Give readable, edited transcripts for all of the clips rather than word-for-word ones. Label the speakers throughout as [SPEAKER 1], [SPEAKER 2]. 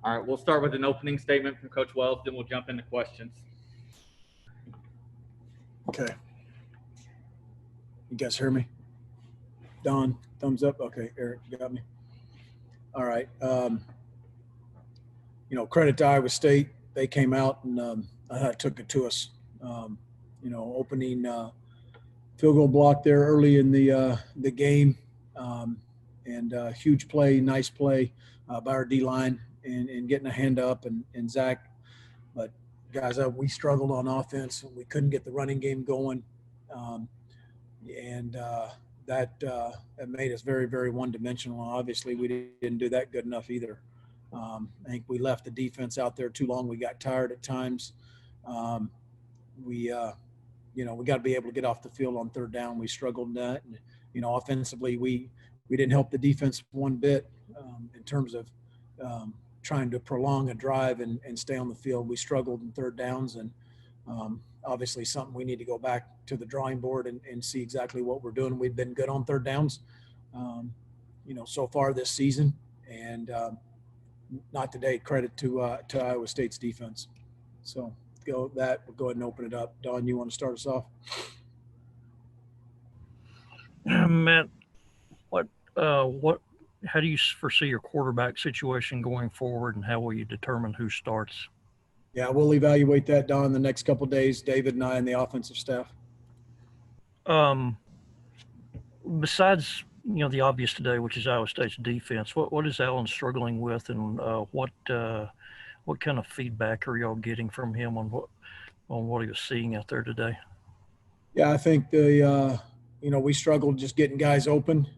[SPEAKER 1] All right, we'll start with an opening statement from Coach Wells, then we'll jump into questions.
[SPEAKER 2] Okay. You guys hear me? Don, thumbs up. Okay, Eric, you got me. All right. Credit to Iowa State. They came out and I thought took it to us. Opening field goal block there early in the game, and huge play, nice play by our D line and getting a hand up and Zach. But guys, we struggled on offense. We couldn't get the running game going, that made us very, very one-dimensional. Obviously, we didn't do that good enough either. I think we left the defense out there too long. We got tired at times. We got to be able to get off the field on third down. We struggled in that. And, offensively, we didn't help the defense one bit in terms of trying to prolong a drive and stay on the field. We struggled in third downs, and obviously something we need to go back to the drawing board and see exactly what we're doing. We've been good on third downs, so far this season, and not today. Credit to Iowa State's defense. So we'll go ahead and open it up. Don, you want to start us off?
[SPEAKER 3] Matt, how do you foresee your quarterback situation going forward, and how will you determine who starts?
[SPEAKER 2] Yeah, we'll evaluate that, Don, the next couple of days, David and I and the offensive staff.
[SPEAKER 3] Besides, the obvious today, which is Iowa State's defense, what is Allen struggling with, and what kind of feedback are y'all getting from him on what he was seeing out there today? Yeah,
[SPEAKER 2] I think we struggled just getting guys open,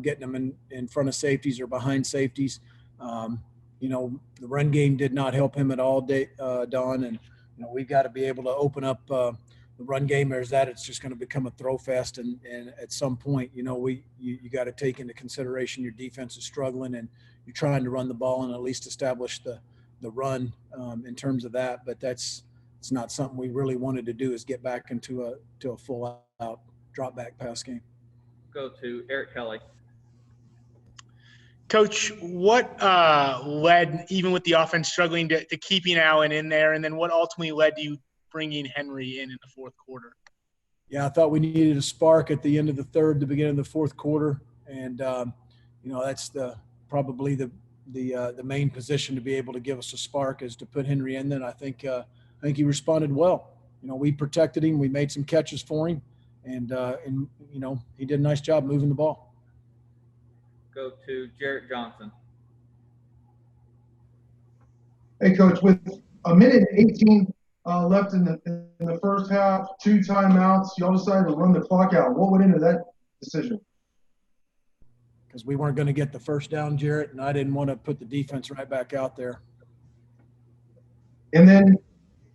[SPEAKER 2] getting them in front of safeties or behind safeties. The run game did not help him at all, Don, and we've got to be able to open up the run game. Or is that it's just going to become a throw fest, and at some point, you got to take into consideration your defense is struggling, and you're trying to run the ball and at least establish the run in terms of that. But it's not something we really wanted to do, is get back into a full out drop back pass game.
[SPEAKER 1] Go to Eric Kelly.
[SPEAKER 4] Coach, what led, even with the offense struggling, to keeping Allen in there, and then what ultimately led to you bringing Henry in the fourth quarter?
[SPEAKER 2] Yeah, I thought we needed a spark at the end of the third, the beginning of the fourth quarter, and that's probably the main position to be able to give us a spark, is to put Henry in. Then I think he responded well. We protected him, we made some catches for him, and he did a nice job moving the ball.
[SPEAKER 1] Go to Jarrett Johnson.
[SPEAKER 5] Hey, Coach, with a minute and 18 left in the first half, 2 timeouts, y'all decided to run the clock out. What went into that decision?
[SPEAKER 2] Because we weren't going to get the first down, Jarrett, and I didn't want to put the defense right back out there.
[SPEAKER 5] And then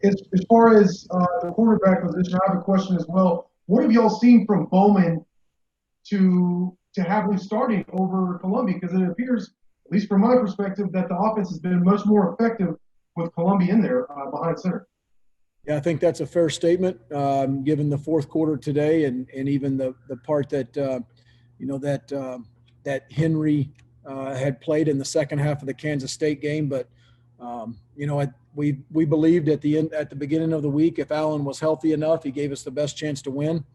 [SPEAKER 5] as far as the quarterback position, I have a question as well. What have y'all seen from Bowman to have him starting over Columbia? Because it appears, at least from my perspective, that the offense has been much more effective with Columbia in there behind center.
[SPEAKER 2] Yeah, I think that's a fair statement, given the fourth quarter today, and even the part that that Henry had played in the second half of the Kansas State game. But we believed at the beginning of the week, if Allen was healthy enough, he gave us the best chance to win.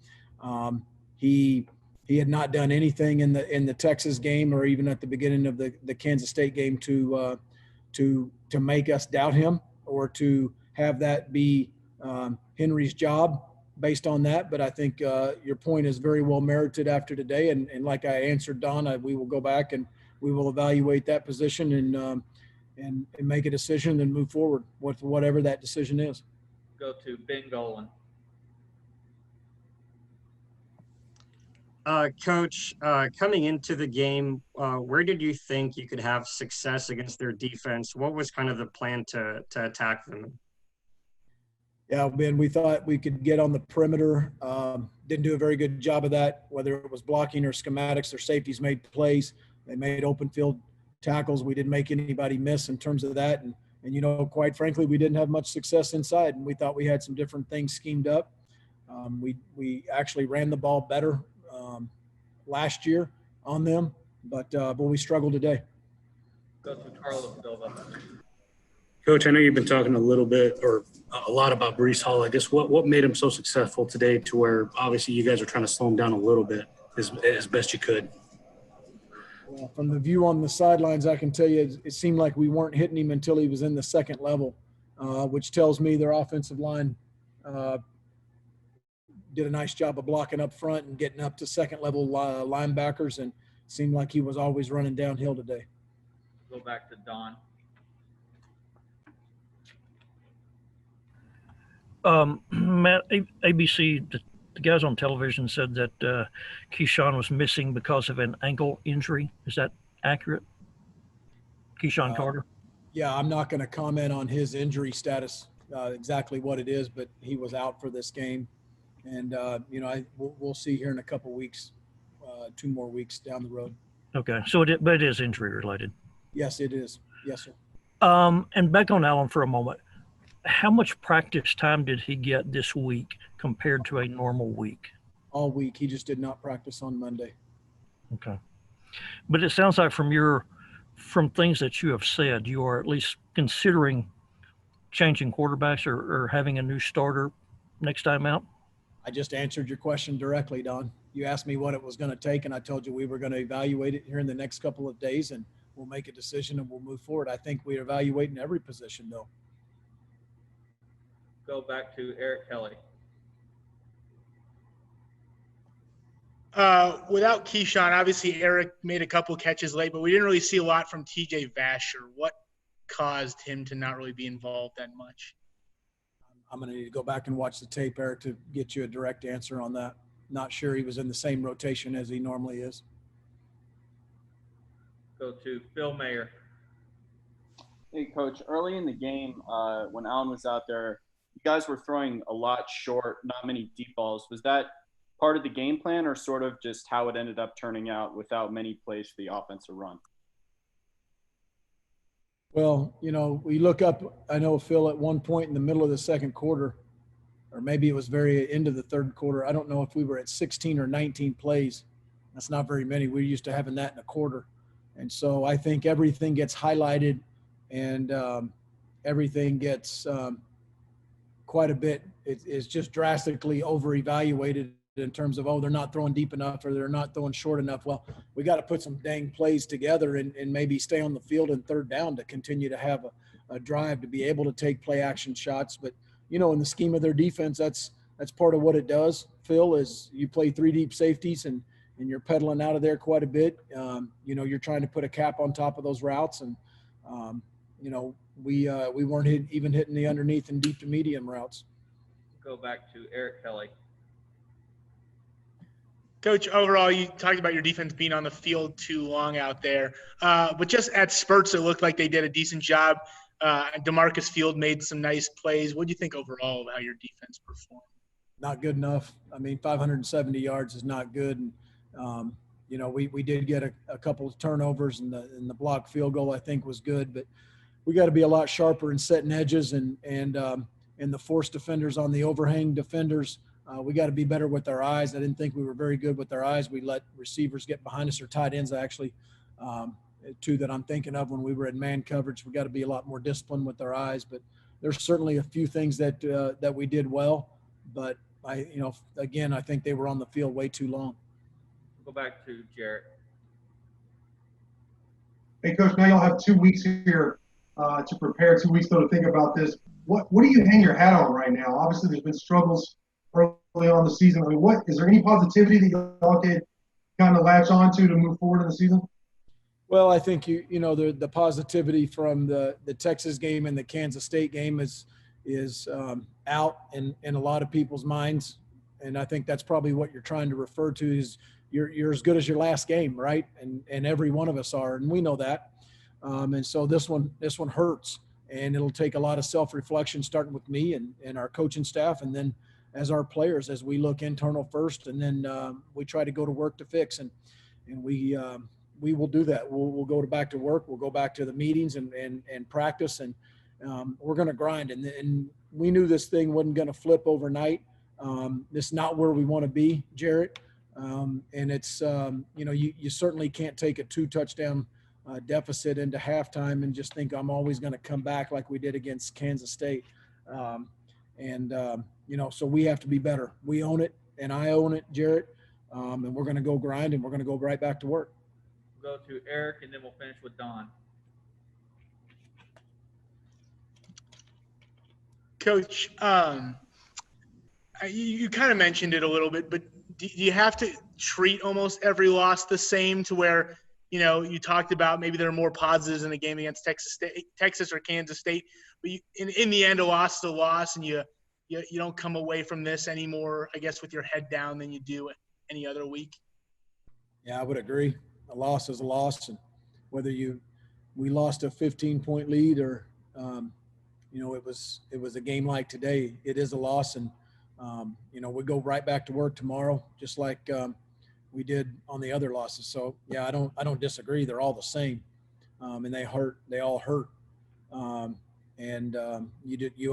[SPEAKER 2] He had not done anything in the Texas game or even at the beginning of the Kansas State game to make us doubt him or to have that be Henry's job based on that. But I think your point is very well merited after today. And like I answered Don, we will go back and we will evaluate that position and make a decision and move forward with whatever that decision is.
[SPEAKER 1] Go to Ben Golan.
[SPEAKER 6] Coach, coming into the game, where did you think you could have success against their defense? What was kind of the plan to attack them?
[SPEAKER 2] Yeah, Ben, we thought we could get on the perimeter. Didn't do a very good job of that, whether it was blocking or schematics. Their safeties made plays. They made open field tackles. We didn't make anybody miss in terms of that. And quite frankly, we didn't have much success inside. And we thought we had some different things schemed up. We actually ran the ball better last year on them, but we struggled today.
[SPEAKER 1] Go to Carlos Silva.
[SPEAKER 7] Coach, I know you've been talking a little bit or a lot about Breece Hall. I guess what made him so successful today to where obviously you guys are trying to slow him down a little bit as best you could?
[SPEAKER 2] Well, from the view on the sidelines, I can tell you it seemed like we weren't hitting him until he was in the second level, which tells me their offensive line did a nice job of blocking up front and getting up to second level linebackers, and it seemed like he was always running downhill today.
[SPEAKER 1] Go back to Don.
[SPEAKER 3] Matt, ABC, the guys on television said that Keyshawn was missing because of an ankle injury. Is that accurate? Keyshawn Carter?
[SPEAKER 2] Yeah, I'm not going to comment on his injury status, exactly what it is, but he was out for this game. And, we'll see here in a couple weeks, 2 more weeks down the road.
[SPEAKER 3] Okay, so but it is injury related.
[SPEAKER 2] Yes, it is. Yes, sir.
[SPEAKER 3] And back on Allen for a moment. How much practice time did he get this week compared to a normal week?
[SPEAKER 2] All week. He just did not practice on Monday.
[SPEAKER 3] Okay. But it sounds like from things that you have said, you are at least considering changing quarterbacks or having a new starter next time out?
[SPEAKER 2] I just answered your question directly, Don. You asked me what it was going to take, and I told you we were going to evaluate it here in the next couple of days, and we'll make a decision and we'll move forward. I think we're evaluating every position, though.
[SPEAKER 1] Go back to Eric Kelly.
[SPEAKER 4] Without Keyshawn, obviously Eric made a couple catches late, but we didn't really see a lot from TJ Vasher. What caused him to not really be involved that much?
[SPEAKER 2] I'm going to need to go back and watch the tape, Eric, to get you a direct answer on that. Not sure he was in the same rotation as he normally is.
[SPEAKER 1] Go to Phil Mayer.
[SPEAKER 8] Hey, Coach, early in the game, when Allen was out there, you guys were throwing a lot short, not many deep balls. Was that part of the game plan or sort of just how it ended up turning out without many plays for the offense to run?
[SPEAKER 2] Well, we look up, I know, Phil, at one point in the middle of the second quarter, or maybe it was very into the third quarter. I don't know if we were at 16 or 19 plays. That's not very many. We're used to having that in a quarter. And so I think everything gets highlighted and everything gets quite a bit. It's just drastically over-evaluated in terms of, they're not throwing deep enough or they're not throwing short enough. Well, we got to put some dang plays together and maybe stay on the field in third down to continue to have a drive to be able to take play action shots. But, in the scheme of their defense, that's part of what it does, Phil, is you play 3 deep safeties and you're pedaling out of there quite a bit. You're trying to put a cap on top of those routes. And, we weren't even hitting the underneath and deep to medium routes.
[SPEAKER 1] Go back to Eric Kelly.
[SPEAKER 4] Coach, overall, you talked about your defense being on the field too long out there. But just at spurts, it looked like they did a decent job. DeMarcus Field made some nice plays. What do you think overall of how your defense performed?
[SPEAKER 2] Not good enough. 570 yards is not good. And, we did get a couple of turnovers, and the blocked field goal, I think, was good. But we got to be a lot sharper in setting edges and the force defenders on the overhang defenders. We got to be better with our eyes. I didn't think we were very good with our eyes. We let receivers get behind us, or tight ends, actually, 2 that I'm thinking of when we were in man coverage. We got to be a lot more disciplined with our eyes. But there's certainly a few things that we did well. But I think they were on the field way too long.
[SPEAKER 1] Go back to Jarrett.
[SPEAKER 5] Hey, Coach, now you'll have 2 weeks here to prepare, 2 weeks, though, to think about this. What do you hang your hat on right now? Obviously, there's been struggles early on the season. What is there any positivity that y'all could kind of latch on to move forward in the season?
[SPEAKER 2] Well, I think the positivity from the Texas game and the Kansas State game is out in a lot of people's minds, and I think that's probably what you're trying to refer to is you're as good as your last game, right? And every one of us are, and we know that. And so this one hurts, and it'll take a lot of self-reflection, starting with me and our coaching staff, and then as our players, as we look internal first, and then we try to go to work to fix, and we will do that. We'll go back to work. We'll go back to the meetings and practice, and we're going to grind. And we knew this thing wasn't going to flip overnight. This is not where we want to be, Jarrett. And it's you certainly can't take a 2 touchdown deficit into halftime and just think I'm always going to come back like we did against Kansas State. So we have to be better. We own it, and I own it, Jarrett, and we're going to go grind, and we're going to go right back to work.
[SPEAKER 1] We'll go to Eric, and then we'll finish with Don.
[SPEAKER 4] Coach, you kind of mentioned it a little bit, but do you have to treat almost every loss the same to where, you talked about maybe there are more positives in the game against Texas or Kansas State, but in the end, a loss is a loss, and you don't come away from this anymore, I guess, with your head down than you do any other week?
[SPEAKER 2] Yeah, I would agree. A loss is a loss, and whether we lost a 15-point lead or it was a game like today, it is a loss, and we go right back to work tomorrow, just like we did on the other losses. So yeah, I don't disagree. They're all the same, and they all hurt. You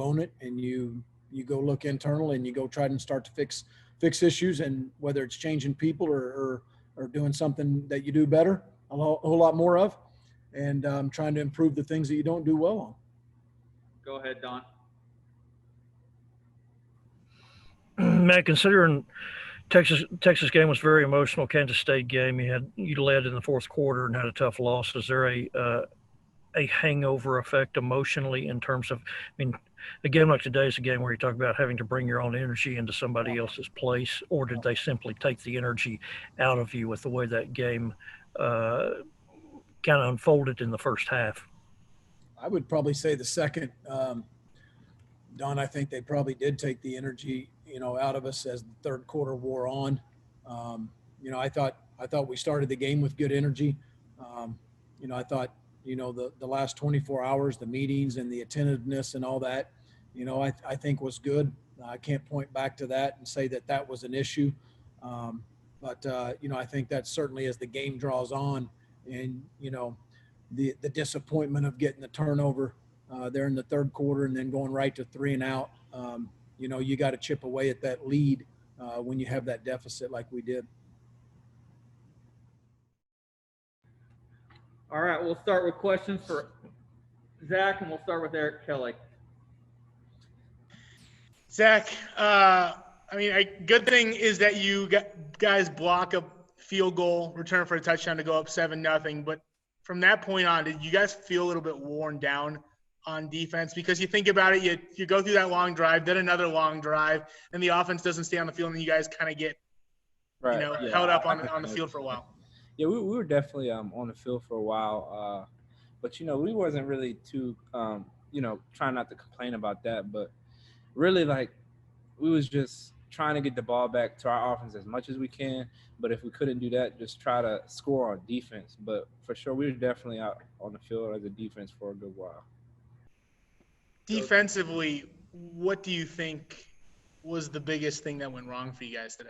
[SPEAKER 2] own it, and you go look internal, and you go try and start to fix issues, and whether it's changing people or doing something that you do better, a whole lot more of, and trying to improve the things that you don't do well on.
[SPEAKER 1] Go ahead, Don.
[SPEAKER 3] Matt, considering Texas game was very emotional, Kansas State game, you led in the fourth quarter and had a tough loss. Is there a hangover effect emotionally in terms of, a game like today is a game where you talk about having to bring your own energy into somebody else's place, or did they simply take the energy out of you with the way that game kind of unfolded in the first half?
[SPEAKER 2] I would probably say the second. Don, I think they probably did take the energy, out of us as the third quarter wore on. I thought we started the game with good energy. I thought, the last 24 hours, the meetings and the attentiveness and all that, I think was good. I can't point back to that and say that was an issue. I think that certainly as the game draws on and, the disappointment of getting the turnover there in the third quarter and then going right to 3 and out, you got to chip away at that lead when you have that deficit like we did.
[SPEAKER 1] All right, we'll start with questions for Zach, and we'll start with Eric Kelly.
[SPEAKER 4] Zach, good thing is that you guys block a field goal, return for a touchdown to go up 7-0. But from that point on, did you guys feel a little bit worn down on defense? Because you think about it, you go through that long drive, then another long drive, and the offense doesn't stay on the field, and you guys kind of get held up on the field for a while.
[SPEAKER 9] Yeah, we were definitely on the field for a while, but we wasn't really too trying not to complain about that, but really we was just trying to get the ball back to our offense as much as we can. But if we couldn't do that, just try to score on defense. But for sure, we were definitely out on the field as a defense for a good while.
[SPEAKER 4] Defensively, what do you think was the biggest thing that went wrong for you guys today?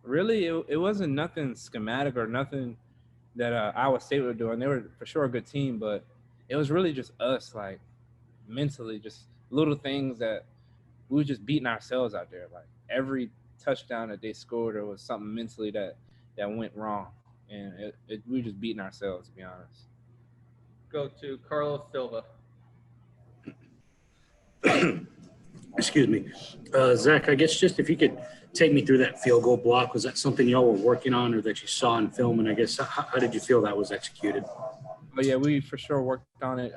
[SPEAKER 9] Really, it wasn't nothing schematic or nothing that Iowa State were doing. They were for sure a good team, but it was really just us, mentally, just little things that we were just beating ourselves out there. Every touchdown that they scored, there was something mentally that went wrong, and we were just beating ourselves, to be honest.
[SPEAKER 1] Go to Carlos Silva.
[SPEAKER 7] Excuse me. Zach, I guess just if you could take me through that field goal block. Was that something y'all were working on or that you saw in film? And I guess how did you feel that was executed?
[SPEAKER 9] But yeah, we for sure worked on it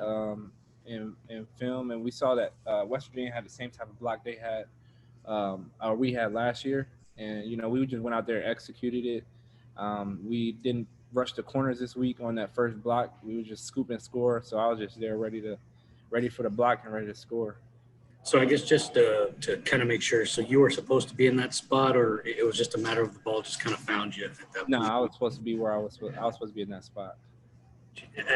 [SPEAKER 9] in film, and we saw that West Virginia had the same type of block they had we had last year, and we just went out there and executed it. We didn't rush the corners this week on that first block. We would just scoop and score. So I was just there ready for the block and ready to score.
[SPEAKER 7] So I guess just to kind of make sure, so you were supposed to be in that spot, or it was just a matter of the ball just kind of found you at that point?
[SPEAKER 9] No, I was supposed to be where I was supposed to be in that spot.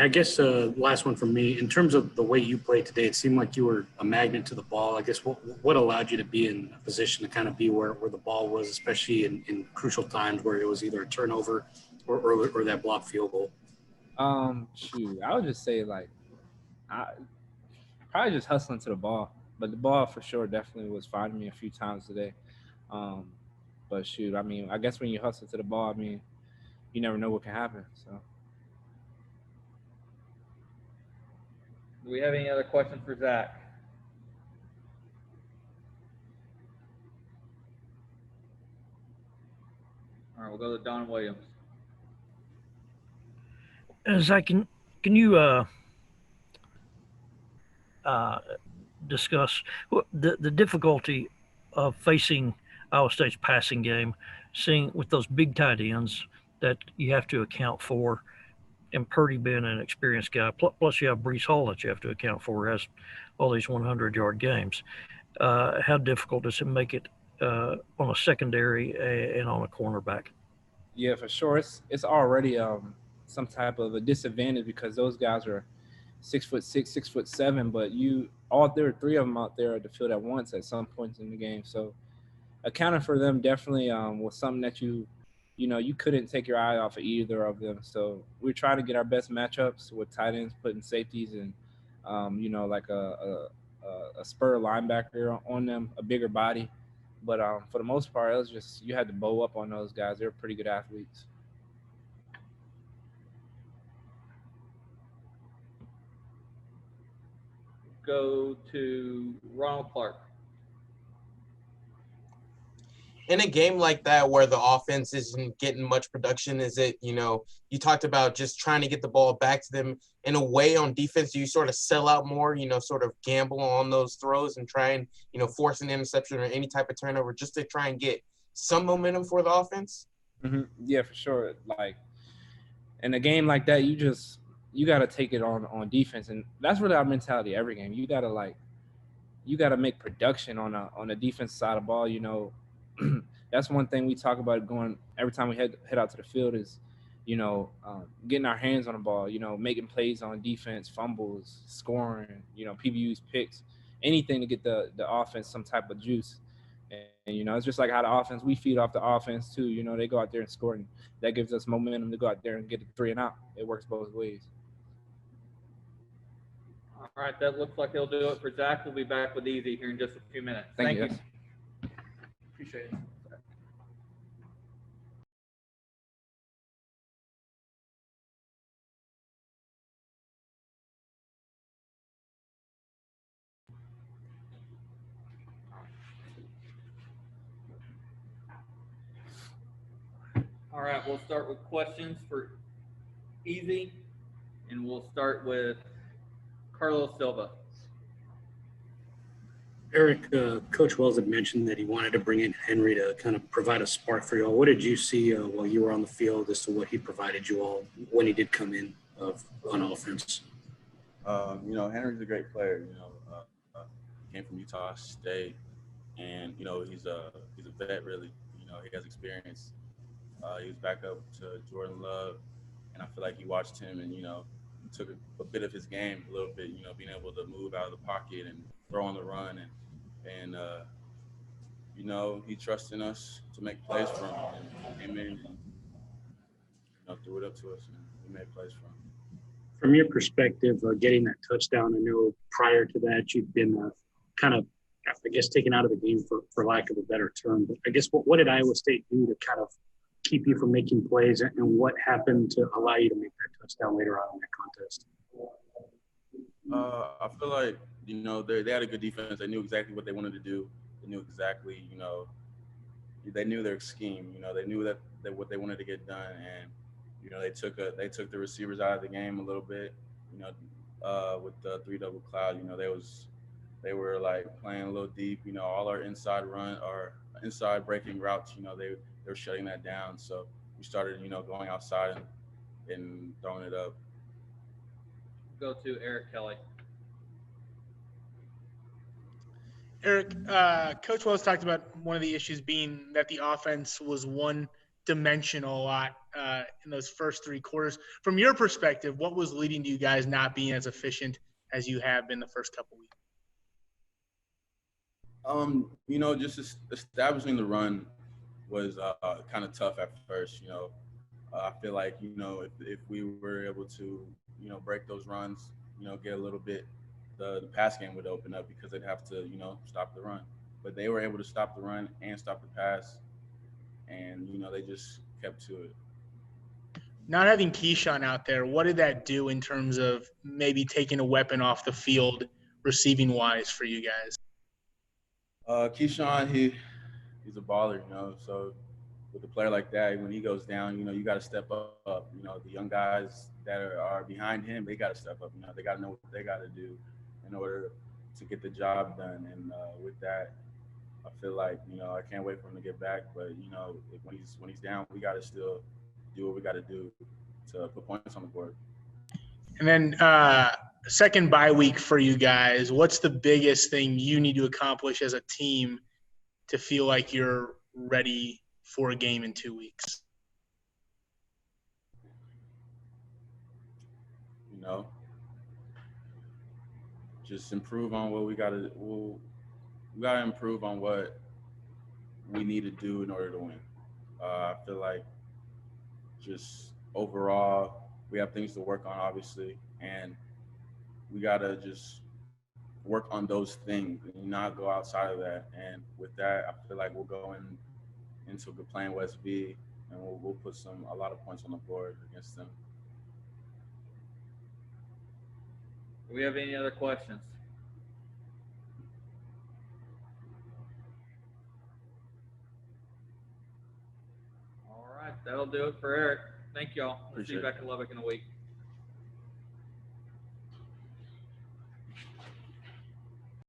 [SPEAKER 7] I guess last one from me. In terms of the way you played today, it seemed like you were a magnet to the ball. I guess what allowed you to be in a position to kind of be where the ball was, especially in crucial times where it was either a turnover or that block field goal?
[SPEAKER 9] I would just say probably just hustling to the ball. But the ball for sure definitely was finding me a few times today. But I guess when you hustle to the ball, you never know what can happen. So.
[SPEAKER 1] Do we have any other questions for Zach? All right, we'll go to Don Williams.
[SPEAKER 3] Zach, can you discuss the difficulty of facing Iowa State's passing game, seeing with those big tight ends that you have to account for, and Purdy being an experienced guy, plus you have Breece Hall that you have to account for, has all these 100-yard games. How difficult does it make it on a secondary and on a cornerback?
[SPEAKER 9] Yeah, for sure. It's already some type of a disadvantage because those guys are 6'6", 6'7", but there are three of them out there at the field at once at some points in the game. So accounting for them definitely was something that you couldn't take your eye off of either of them. So we're trying to get our best matchups with tight ends, putting safeties and like a spur linebacker on them, a bigger body. But for the most part, it was just you had to bow up on those guys. They're pretty good athletes.
[SPEAKER 1] Go to Ronald Clark.
[SPEAKER 10] In a game like that where the offense isn't getting much production, is it, you talked about just trying to get the ball back to them in a way on defense? Do you sort of sell out more, sort of gamble on those throws and try and, force an interception or any type of turnover just to try and get some momentum for the offense?
[SPEAKER 9] Mm-hmm. Yeah, for sure. Like in a game like that, you got to take it on defense. And that's really our mentality every game. You got to make production on a defense side of the ball, That's one thing we talk about going every time we head out to the field is, getting our hands on the ball, making plays on defense, fumbles, scoring, PBUs, picks, anything to get the offense some type of juice. And it's just like how the offense, we feed off the offense too. They go out there and score, and that gives us momentum to go out there and get a 3 and out. It works both ways.
[SPEAKER 1] All right, that looks like he'll do it for Zach. We'll be back with Easy here in just a few minutes. Thank you. Appreciate it. All right, we'll start with questions for Easy, and we'll start with Carlos Silva.
[SPEAKER 7] Eric, Coach Wells had mentioned that he wanted to bring in Henry to kind of provide a spark for you all. What did you see while you were on the field as to what he provided you all when he did come in on offense?
[SPEAKER 11] Henry's a great player. Came from Utah State, and he's a vet really. He has experience. He was back up to Jordan Love, and I feel like he watched him and took a bit of his game a little bit. Being able to move out of the pocket and throw on the run, and he trusted us to make plays for him. And came in and threw it up to us, and we made plays for him.
[SPEAKER 7] From your perspective, getting that touchdown, I know prior to that you'd been kind of, I guess, taken out of the game for lack of a better term. But I guess what did Iowa State do to kind of keep you from making plays, and what happened to allow you to make that touchdown later on in that contest?
[SPEAKER 11] I feel like, they had a good defense. They knew exactly what they wanted to do. They knew exactly, they knew their scheme. They knew that what they wanted to get done, and they took the receivers out of the game a little bit. With the 3-double cloud, they were like playing a little deep. All our inside inside breaking routes, they were shutting that down. So we started, going outside and throwing it up.
[SPEAKER 1] Go to Eric Kelly.
[SPEAKER 4] Eric, Coach Wells talked about one of the issues being that the offense was one-dimensional a lot in those first 3 quarters. From your perspective, what was leading to you guys not being as efficient as you have been the first couple weeks?
[SPEAKER 11] Just establishing the run was kind of tough at first. I feel like, if we were able to, break those runs, get a little bit, the pass game would open up because they'd have to, stop the run. But they were able to stop the run and stop the pass, and, they just kept to it.
[SPEAKER 4] Not having Keyshawn out there, what did that do in terms of maybe taking a weapon off the field, receiving wise for you guys?
[SPEAKER 11] Keyshawn, he's a baller, you know. So with a player like that, when he goes down, you know, you got to step up. You know, the young guys that are behind him, they got to step up. You know, they got to know what they got to do in order to get the job done. And with that, I feel like, you know, I can't wait for him to get back. But you know, when he's down, we got to still do what we got to do to put points on the board.
[SPEAKER 4] And then second bye week for you guys, what's the biggest thing you need to accomplish as a team to feel like you're ready for a game in 2 weeks?
[SPEAKER 11] You know, just improve on what we got to. We got to improve on what we need to do in order to win. I feel like just overall, we have things to work on, obviously, and we got to just work on those things and not go outside of that. And with that, I feel like we'll go into a good playing West V, and we'll put a lot of points on the board against them.
[SPEAKER 1] Do we have any other questions? All right, that'll do it for Eric. Thank y'all. We'll see you back in Lubbock in a week.